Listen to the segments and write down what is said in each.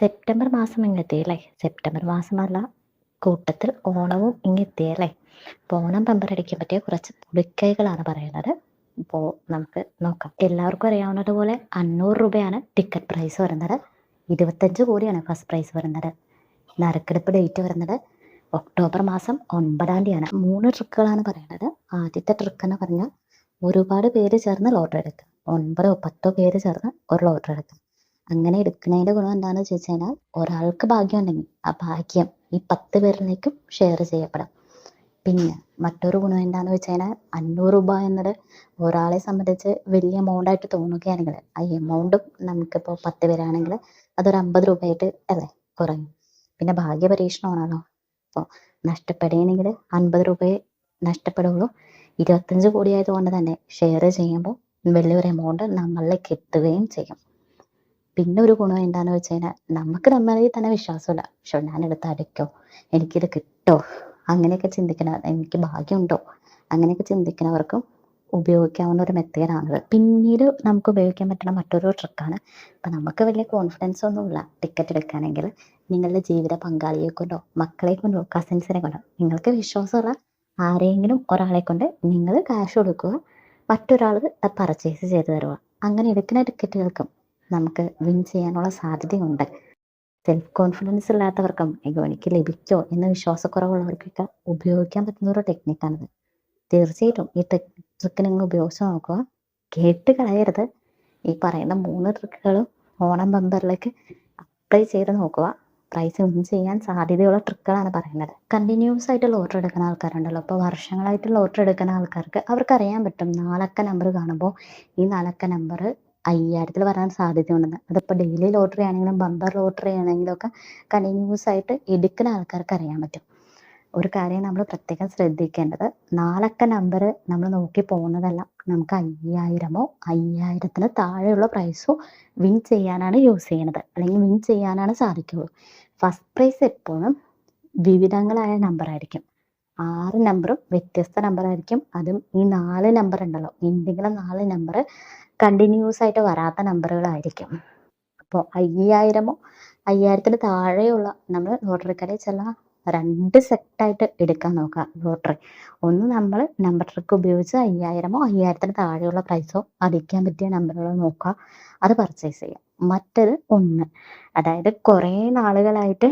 September മാസം ഇങ്ങെത്തിയല്ലേ? September മാസമല്ല, കൂട്ടത്തിൽ ഓണവും ഇങ്ങെത്തിയല്ലേ? അപ്പോൾ ഓണം ബമ്പറടിക്കാൻ പറ്റിയ കുറച്ച് പൊളിക്കൈകളാണ് പറയുന്നത്. ഇപ്പോൾ നമുക്ക് നോക്കാം. എല്ലാവർക്കും അറിയാവുന്നതുപോലെ 500 രൂപയാണ് ടിക്കറ്റ് പ്രൈസ് വരുന്നത്. 25 കോടിയാണ് ഫസ്റ്റ് പ്രൈസ് വരുന്നത്. നറുക്കെടുപ്പ് ഡേറ്റ് വരുന്നത് ഒക്ടോബർ മാസം 9-ാം തീയതിയാണ്. 3 ട്രിക്കുകളാണ് പറയുന്നത്. ആദ്യത്തെ ട്രിക്ക് എന്ന് പറഞ്ഞാൽ ഒരുപാട് പേര് ചേർന്ന് ലോട്ടറി എടുക്കുക. 9 10 പേര് ചേർന്ന് ഒരു ലോട്ടറി എടുക്കുക. അങ്ങനെ എടുക്കുന്നതിൻ്റെ ഗുണം എന്താണെന്ന് ചോദിച്ചു കഴിഞ്ഞാൽ, ഒരാൾക്ക് ഭാഗ്യം ഉണ്ടെങ്കിൽ ആ ഭാഗ്യം ഈ 10 പേരിലേക്കും ഷെയർ ചെയ്യപ്പെടാം. പിന്നെ മറ്റൊരു ഗുണം എന്താണെന്ന് വെച്ച് കഴിഞ്ഞാൽ, 500 രൂപ എന്നത് ഒരാളെ സംബന്ധിച്ച് വലിയ എമൗണ്ട് ആയിട്ട് തോന്നുകയാണെങ്കിൽ ആ എമൗണ്ടും നമുക്കിപ്പോൾ 10 പേരാണെങ്കിൽ അതൊരു 50 രൂപയായിട്ട് അല്ലേ കുറയും. പിന്നെ ഭാഗ്യ പരീക്ഷണമാണല്ലോ. അപ്പോൾ നഷ്ടപ്പെടുകയാണെങ്കിൽ 50 രൂപയെ നഷ്ടപ്പെടുകയുള്ളൂ. 25 കോടി ആയതുകൊണ്ട് തന്നെ ഷെയർ ചെയ്യുമ്പോൾ വലിയൊരു എമൗണ്ട് നമ്മളിലേക്ക് എത്തുകയും ചെയ്യും. പിന്നെ ഒരു ഗുണം എന്താണെന്ന് വെച്ച് കഴിഞ്ഞാൽ, നമുക്ക് നമ്മളിൽ തന്നെ വിശ്വാസമില്ല. പക്ഷെ ഞാനെടുത്ത് അടയ്ക്കോ, എനിക്കിത് കിട്ടോ, അങ്ങനെയൊക്കെ എനിക്ക് ഭാഗ്യമുണ്ടോ, അങ്ങനെയൊക്കെ ചിന്തിക്കുന്നവർക്കും ഉപയോഗിക്കാവുന്ന ഒരു മെത്തേഡാണിത്. പിന്നീട് നമുക്ക് ഉപയോഗിക്കാൻ പറ്റുന്ന മറ്റൊരു ട്രിക്കാണ്, ഇപ്പം നമുക്ക് വലിയ കോൺഫിഡൻസ് ഒന്നുമില്ല ടിക്കറ്റ് എടുക്കുകയാണെങ്കിൽ, നിങ്ങളുടെ ജീവിത പങ്കാളിയെ കൊണ്ടോ മക്കളെ കൊണ്ടോ കസിൻസിനെ കൊണ്ടോ നിങ്ങൾക്ക് വിശ്വാസമുള്ള ആരെങ്കിലും ഒരാളെ കൊണ്ട് നിങ്ങൾ ക്യാഷ് കൊടുക്കുക, മറ്റൊരാൾ പർച്ചേസ് ചെയ്ത് തരുക. അങ്ങനെ എടുക്കുന്ന ടിക്കറ്റുകൾക്കും നമുക്ക് വിൻ ചെയ്യാനുള്ള സാധ്യതയുണ്ട്. സെൽഫ് കോൺഫിഡൻസ് ഇല്ലാത്തവർക്കും എനിക്ക് ലഭിക്കോ എന്ന വിശ്വാസക്കുറവുള്ളവർക്കൊക്കെ ഉപയോഗിക്കാൻ പറ്റുന്ന ഒരു ടെക്നിക്കാണിത്. തീർച്ചയായിട്ടും ഈ ട്രിക്ക് നിങ്ങൾ ഉപയോഗിച്ച് നോക്കുക. കേട്ട് കളയരുത്. ഈ പറയുന്ന 3 ട്രിക്കുകളും ഓണം ബമ്പറിലേക്ക് അപ്ലൈ ചെയ്ത് നോക്കുക. പ്രൈസ് വിൻ ചെയ്യാൻ സാധ്യതയുള്ള ട്രിക്കുകളാണ് പറയുന്നത്. കണ്ടിന്യൂസ് ആയിട്ട് ലോട്ടറി എടുക്കുന്ന ആൾക്കാരുണ്ടല്ലോ. ഇപ്പോൾ വർഷങ്ങളായിട്ട് ലോട്ടറി എടുക്കുന്ന ആൾക്കാർക്ക് അവർക്കറിയാൻ പറ്റും, 4 അക്ക നമ്പർ കാണുമ്പോൾ ഈ 4 അക്ക നമ്പർ 5000-ൽ വരാൻ സാധ്യതയുണ്ടെന്ന്. അതിപ്പോൾ ഡെയിലി ലോട്ടറി ആണെങ്കിലും ബമ്പർ ലോട്ടറി ആണെങ്കിലും ഒക്കെ കണ്ടിന്യൂസ് ആയിട്ട് എടുക്കുന്ന ആൾക്കാർക്ക് അറിയാൻ പറ്റും. ഒരു കാര്യം നമ്മൾ പ്രത്യേകം ശ്രദ്ധിക്കേണ്ടത്, 4 അക്ക നമ്പർ നമ്മൾ നോക്കി പോകുന്നതല്ല. നമുക്ക് 5000-മോ 5000-ത്തിന് താഴെയുള്ള പ്രൈസോ വിൻ ചെയ്യാനാണ് യൂസ് ചെയ്യുന്നത്, അല്ലെങ്കിൽ വിൻ ചെയ്യാനാണ് സാധിക്കുള്ളൂ. ഫസ്റ്റ് പ്രൈസ് എപ്പോഴും വിവിധങ്ങളായ നമ്പറായിരിക്കും. 6 നമ്പറും വ്യത്യസ്ത നമ്പറായിരിക്കും. അതും ഈ 4 നമ്പർ ഉണ്ടല്ലോ, എന്തെങ്കിലും 4 നമ്പർ കണ്ടിന്യൂസ് ആയിട്ട് വരാത്ത നമ്പറുകളായിരിക്കും. അപ്പോൾ 5000-മോ 5000-ന് താഴെയുള്ള നമ്മൾ ലോട്ടറി കടയിൽ ചെല്ലാം, 2 സെറ്റായിട്ട് എടുക്കാൻ നോക്കുക ലോട്ടറി. ഒന്ന് നമ്മൾ നമ്പർ ട്രിക്ക് ഉപയോഗിച്ച് 5000-മോ 5000-ന് താഴെയുള്ള പ്രൈസോ അടിക്കാൻ പറ്റിയ നമ്പറുകൾ നോക്കുക, അത് പർച്ചേസ് ചെയ്യാം. മറ്റത് 1, അതായത് കുറേ നാളുകളായിട്ട്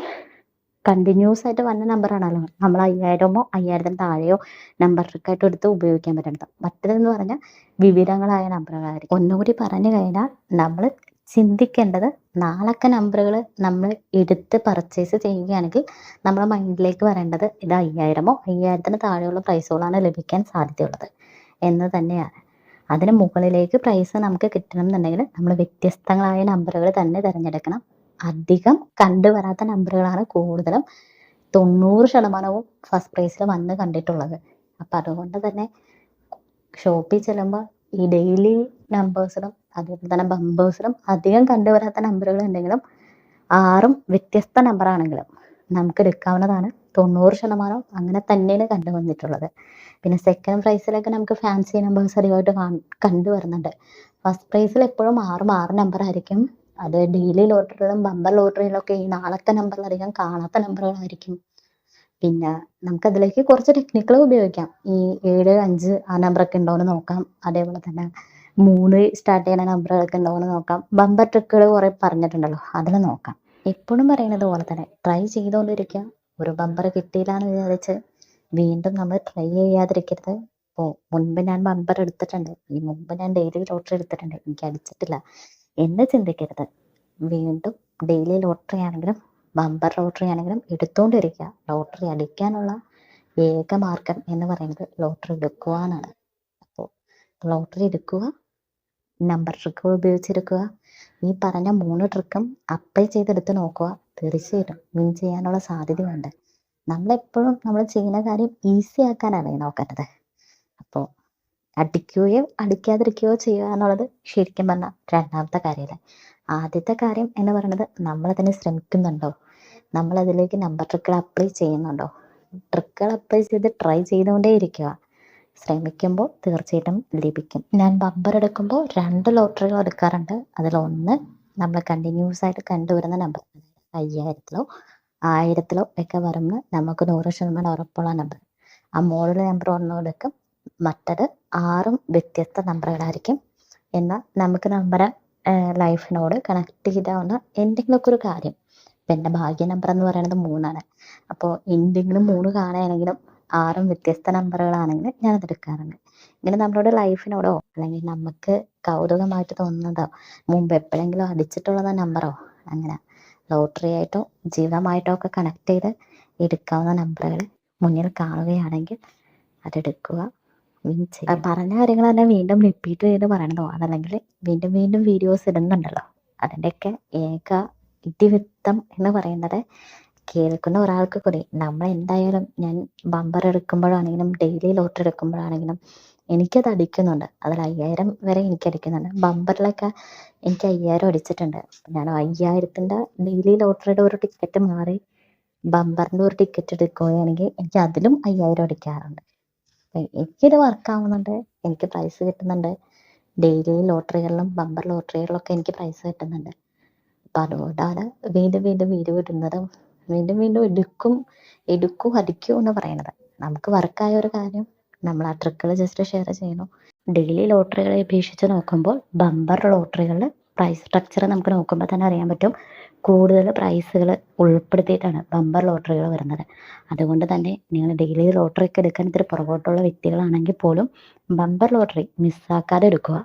കണ്ടിന്യൂസ് ആയിട്ട് വന്ന നമ്പറാണല്ലോ നമ്മൾ 5000-മോ 5000-ന് താഴെയോ നമ്പർ ട്രിക്കായിട്ട് എടുത്ത് ഉപയോഗിക്കാൻ പറ്റുന്നത്. മറ്റേതെന്ന് പറഞ്ഞാൽ വിവിധങ്ങളായ നമ്പറുകളായിരിക്കും. ഒന്നുകൂടി പറഞ്ഞു കഴിഞ്ഞാൽ, നമ്മൾ ചിന്തിക്കേണ്ടത് 4 അക്ക നമ്പറുകൾ നമ്മൾ എടുത്ത് പർച്ചേസ് ചെയ്യുകയാണെങ്കിൽ നമ്മുടെ മൈൻഡിലേക്ക് വരേണ്ടത് ഇത് 5000-മോ 5000-ന് താഴെയുള്ള പ്രൈസുകളാണ് ലഭിക്കാൻ സാധ്യതയുള്ളത് എന്ന് തന്നെയാണ്. അതിന് മുകളിലേക്ക് പ്രൈസ് നമുക്ക് കിട്ടണം എന്നുണ്ടെങ്കിൽ നമ്മൾ വ്യത്യസ്തങ്ങളായ നമ്പറുകൾ തന്നെ തിരഞ്ഞെടുക്കണം. അധികം കണ്ടുവരാത്ത നമ്പറുകളാണ് കൂടുതലും 90% ഫസ്റ്റ് പ്രൈസിൽ വന്ന് കണ്ടിട്ടുള്ളത്. അപ്പം അതുകൊണ്ട് തന്നെ ഷോപ്പിൽ ചെല്ലുമ്പോൾ ഈ ഡെയിലി നമ്പേഴ്സിലും അതുപോലെ തന്നെ ബമ്പേഴ്സിലും അധികം കണ്ടുവരാത്ത നമ്പറുകൾ ഉണ്ടെങ്കിലും 6ഉം വ്യത്യസ്ത നമ്പറാണെങ്കിലും നമുക്ക് എടുക്കാവുന്നതാണ്. 90% അങ്ങനെ തന്നെയാണ് കണ്ടുവന്നിട്ടുള്ളത്. പിന്നെ സെക്കൻഡ് പ്രൈസിലൊക്കെ നമുക്ക് ഫാൻസി നമ്പേഴ്സ് അധികമായിട്ട് കണ്ടുവരുന്നുണ്ട്. ഫസ്റ്റ് പ്രൈസിൽ എപ്പോഴും 6 നമ്പറായിരിക്കും. അത് ഡെയിലി ലോട്ടറിയിലും ബമ്പർ ലോട്ടറിയിലൊക്കെ ഈ 4 അക്ക നമ്പറിലധികം കാണാത്ത നമ്പറുകളായിരിക്കും. പിന്നെ നമുക്കതിലേക്ക് കുറച്ച് ടെക്നിക്കുകൾ ഉപയോഗിക്കാം. ഈ 7 5 ആ നമ്പറൊക്കെ ഉണ്ടോ എന്ന് നോക്കാം. അതേപോലെ തന്നെ 3 സ്റ്റാർട്ട് ചെയ്യുന്ന നമ്പറുകളൊക്കെ ഉണ്ടോ എന്ന് നോക്കാം. ബമ്പർ ട്രിക്കുകൾ കുറേ പറഞ്ഞിട്ടുണ്ടല്ലോ, അതിൽ നോക്കാം. എപ്പോഴും പറയുന്നത് പോലെ തന്നെ ട്രൈ ചെയ്തുകൊണ്ടിരിക്കുക. ഒരു ബമ്പർ കിട്ടിയില്ല എന്ന് വിചാരിച്ച് വീണ്ടും നമ്മൾ ട്രൈ ചെയ്യാതിരിക്കരുത്. ഇപ്പോൾ മുൻപ് ഞാൻ ബമ്പർ എടുത്തിട്ടുണ്ട്, ഈ മുമ്പ് ഞാൻ ഡെയിലി ലോട്ടറി എടുത്തിട്ടുണ്ട്, എനിക്ക് അടിച്ചിട്ടില്ല എന്ന് ചിന്തിക്കരുത്. വീണ്ടും ഡെയിലി ലോട്ടറി ആണെങ്കിലും ബമ്പർ ലോട്ടറി ആണെങ്കിലും എടുത്തുകൊണ്ടിരിക്കുക. ലോട്ടറി അടിക്കാനുള്ള ഏക മാർഗം എന്ന് പറയുന്നത് ലോട്ടറി എടുക്കുക എന്നാണ്. അപ്പോൾ ലോട്ടറി എടുക്കുക, നമ്പർ ട്രിക്കുകൾ ഉപയോഗിച്ചെടുക്കുക. ഈ പറഞ്ഞ 3 ട്രിക്കും അപ്ലൈ ചെയ്തെടുത്ത് നോക്കുക. തീർച്ചയായിട്ടും വിൻ ചെയ്യാനുള്ള സാധ്യതയുണ്ട്. നമ്മളെപ്പോഴും നമ്മൾ ചെയ്യുന്ന കാര്യം ഈസി ആക്കാനാണ് നോക്കേണ്ടത്. അപ്പോൾ അടിക്കുകയോ അടിക്കാതിരിക്കുകയോ ചെയ്യുക എന്നുള്ളത് ശരിക്കും പറഞ്ഞാൽ രണ്ടാമത്തെ കാര്യമല്ലേ. ആദ്യത്തെ കാര്യം എന്ന് പറയുന്നത് നമ്മളതിന് ശ്രമിക്കുന്നുണ്ടോ, നമ്മളതിലേക്ക് നമ്പർ ട്രിക്കുകൾ അപ്ലൈ ചെയ്യുന്നുണ്ടോ. ട്രിക്കുകൾ അപ്ലൈ ചെയ്ത് ട്രൈ ചെയ്തുകൊണ്ടേ ഇരിക്കുക. ശ്രമിക്കുമ്പോൾ തീർച്ചയായിട്ടും ലഭിക്കും. ഞാൻ ബമ്പർ എടുക്കുമ്പോൾ 2 ലോട്ടറികൾ എടുക്കാറുണ്ട്. അതിലൊന്ന് നമ്മൾ കണ്ടിന്യൂസ് ആയിട്ട് കണ്ടുവരുന്ന നമ്പർ, 5000-ലോ 1000-ലോ ഒക്കെ വരുമ്പോൾ നമുക്ക് 100% ഉറപ്പുള്ള നമ്പർ. ആ മുകളിലെ നമ്പർ ഒന്നും എടുക്കും, മറ്റത് 6ഉം വ്യത്യസ്ത നമ്പറുകളായിരിക്കും. എന്നാൽ നമുക്ക് നമ്മുടെ ലൈഫിനോട് കണക്ട് ചെയ്താവുന്ന എന്തെങ്കിലുമൊക്കെ ഒരു കാര്യം. ഇപ്പം എൻ്റെ ഭാഗ്യ നമ്പർ എന്ന് പറയുന്നത് 3ആണ്. അപ്പോൾ എന്തെങ്കിലും 3 കാണുകയാണെങ്കിലും 6ഉം വ്യത്യസ്ത നമ്പറുകളാണെങ്കിൽ ഞാനത് എടുക്കാറുണ്ട്. ഇങ്ങനെ നമ്മളോട് ലൈഫിനോടോ അല്ലെങ്കിൽ നമുക്ക് കൗതുകമായിട്ട് തോന്നുന്നതോ മുമ്പ് എപ്പോഴെങ്കിലും അടിച്ചിട്ടുള്ള നമ്പറോ അങ്ങനെ ലോട്ടറി ആയിട്ടോ ജീവിതമായിട്ടോ ഒക്കെ കണക്ട് ചെയ്ത് എടുക്കാവുന്ന നമ്പറുകൾ മുന്നിൽ കാണുകയാണെങ്കിൽ അതെടുക്കുക. പറഞ്ഞ കാര്യങ്ങൾ തന്നെ വീണ്ടും റിപ്പീറ്റ് ചെയ്ത് പറയണതോ അതല്ലെങ്കിൽ വീണ്ടും വീണ്ടും വീഡിയോസ് ഇടുന്നുണ്ടല്ലോ, അതിൻ്റെയൊക്കെ ഏക ഇതിവൃത്തം എന്ന് പറയുന്നത് കേൾക്കുന്ന ഒരാൾക്ക് കൂടി നമ്മൾ എന്തായാലും ഞാൻ ബമ്പർ എടുക്കുമ്പോഴാണെങ്കിലും ഡെയിലി ലോട്ടറി എടുക്കുമ്പോഴാണെങ്കിലും എനിക്കത് അടിക്കുന്നുണ്ട്. അതിൽ 5000 വരെ എനിക്ക് അടിക്കുന്നുണ്ട്. ബമ്പറിലൊക്കെ എനിക്ക് 5000 അടിച്ചിട്ടുണ്ട്. ഞാൻ 5000-ൻ്റെ ഡെയിലി ലോട്ടറിയുടെ ഒരു ടിക്കറ്റ് മാറി ബമ്പറിൻ്റെ ഒരു ടിക്കറ്റ് എടുക്കുകയാണെങ്കിൽ എനിക്ക് അതിലും 5000 അടിക്കാറുണ്ട്. എനിക്കിത് വർക്കാവുന്നുണ്ട്, എനിക്ക് പ്രൈസ് കിട്ടുന്നുണ്ട്. ഡെയിലി ലോട്ടറികളിലും ബമ്പർ ലോട്ടറികളിലൊക്കെ എനിക്ക് പ്രൈസ് കിട്ടുന്നുണ്ട്. അപ്പം അതുകൊണ്ടാണ് വീണ്ടും വീണ്ടും വീഡിയോ ഇടുന്നതും വീണ്ടും വീണ്ടും എടുക്കൂ അടിക്കൂ എന്ന് പറയുന്നത്. നമുക്ക് വർക്കായ ഒരു കാര്യം നമ്മൾ ആ ട്രിക്കുകൾ ജസ്റ്റ് ഷെയർ ചെയ്യുന്നു. ഡെയിലി ലോട്ടറികളെ അപേക്ഷിച്ച് നോക്കുമ്പോൾ ബമ്പർ ലോട്ടറികളിൽ പ്രൈസ് സ്ട്രക്ചർ നമുക്ക് നോക്കുമ്പോൾ തന്നെ അറിയാൻ പറ്റും, കൂടുതൽ പ്രൈസുകൾ ഉൾപ്പെടുത്തിയിട്ടാണ് ബമ്പർ ലോട്ടറികൾ വരുന്നത്. അതുകൊണ്ട് തന്നെ നിങ്ങൾ ഡെയിലി ലോട്ടറി ഒക്കെ എടുക്കാൻ ഇത്തിരി പുറകോട്ടുള്ള വ്യക്തികളാണെങ്കിൽ പോലും ബമ്പർ ലോട്ടറി മിസ്സാക്കാതെ എടുക്കുക.